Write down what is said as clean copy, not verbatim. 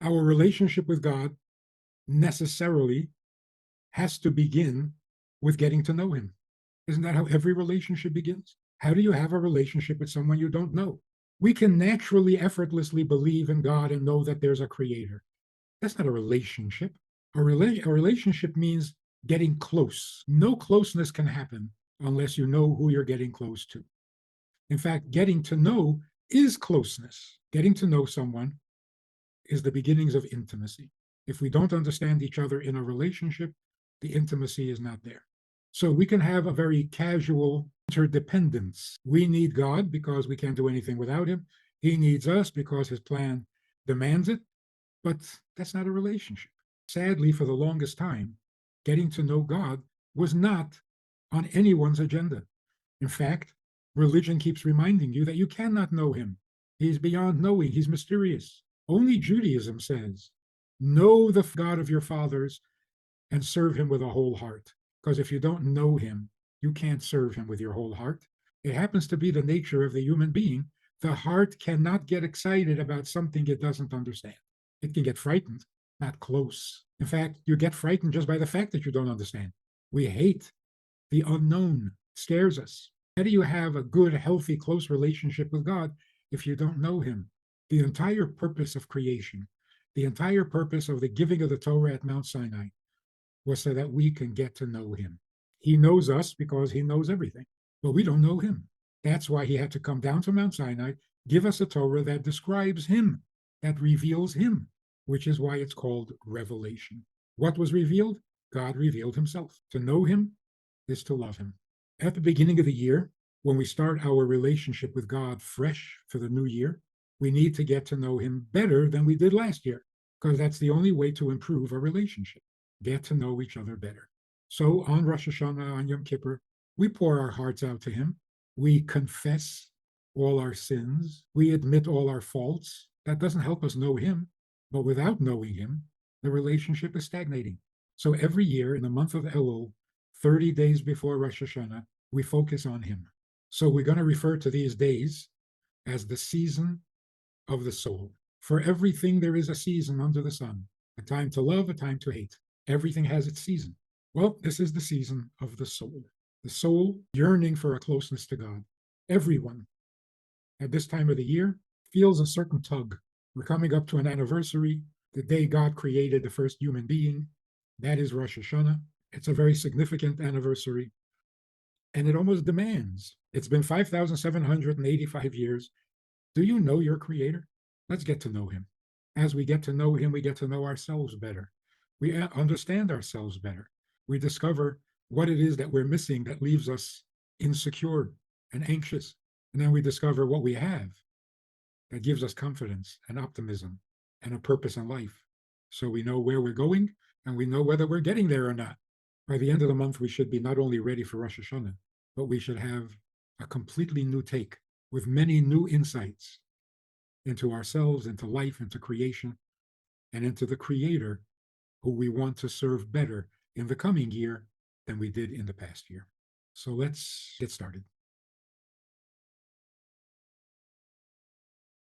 Our relationship with God necessarily has to begin with getting to know him. Isn't that how every relationship begins? How do you have a relationship with someone you don't know? We can naturally, effortlessly believe in God and know that there's a creator. That's not a relationship. A relationship means getting close. No closeness can happen unless you know who you're getting close to. In fact, getting to know is closeness. Getting to know someone is the beginnings of intimacy. If we don't understand each other in a relationship, the intimacy is not there. So we can have a very casual interdependence. We need God because we can't do anything without him. He needs us because his plan demands it. But that's not a relationship. Sadly, for the longest time, getting to know God was not on anyone's agenda. In fact, religion keeps reminding you that you cannot know him. He's beyond knowing, he's mysterious. Only Judaism says, know the God of your fathers and serve him with a whole heart. Because if you don't know him, you can't serve him with your whole heart. It happens to be the nature of the human being. The heart cannot get excited about something it doesn't understand. It can get frightened, not close. In fact, you get frightened just by the fact that you don't understand. We hate the unknown, scares us. How do you have a good, healthy, close relationship with God if you don't know him? The entire purpose of creation, the entire purpose of the giving of the Torah at Mount Sinai was so that we can get to know him. He knows us because he knows everything, but we don't know him. That's why he had to come down to Mount Sinai, give us a Torah that describes him, that reveals him, which is why it's called revelation. What was revealed? God revealed himself. To know him is to love him. At the beginning of the year, when we start our relationship with God fresh for the new year, we need to get to know him better than we did last year, because that's the only way to improve a relationship. Get to know each other better. So on Rosh Hashanah, on Yom Kippur, we pour our hearts out to him. We confess all our sins. We admit all our faults. That doesn't help us know him, but without knowing him, the relationship is stagnating. So every year in the month of Elul, 30 days before Rosh Hashanah, we focus on him. So we're going to refer to these days as the season of the soul. For everything, there is a season under the sun, a time to love, a time to hate. Everything has its season. Well, this is the season of the soul yearning for a closeness to God. Everyone at this time of the year feels a certain tug. We're coming up to an anniversary, the day God created the first human being. That is Rosh Hashanah. It's a very significant anniversary, and it almost demands. It's been 5,785 years. Do you know your creator? Let's get to know him. As we get to know him, we get to know ourselves better. We understand ourselves better. We discover what it is that we're missing that leaves us insecure and anxious. And then we discover what we have that gives us confidence and optimism and a purpose in life. So we know where we're going and we know whether we're getting there or not. By the end of the month, we should be not only ready for Rosh Hashanah, but we should have a completely new take with many new insights into ourselves, into life, into creation, and into the Creator who we want to serve better in the coming year than we did in the past year. So let's get started.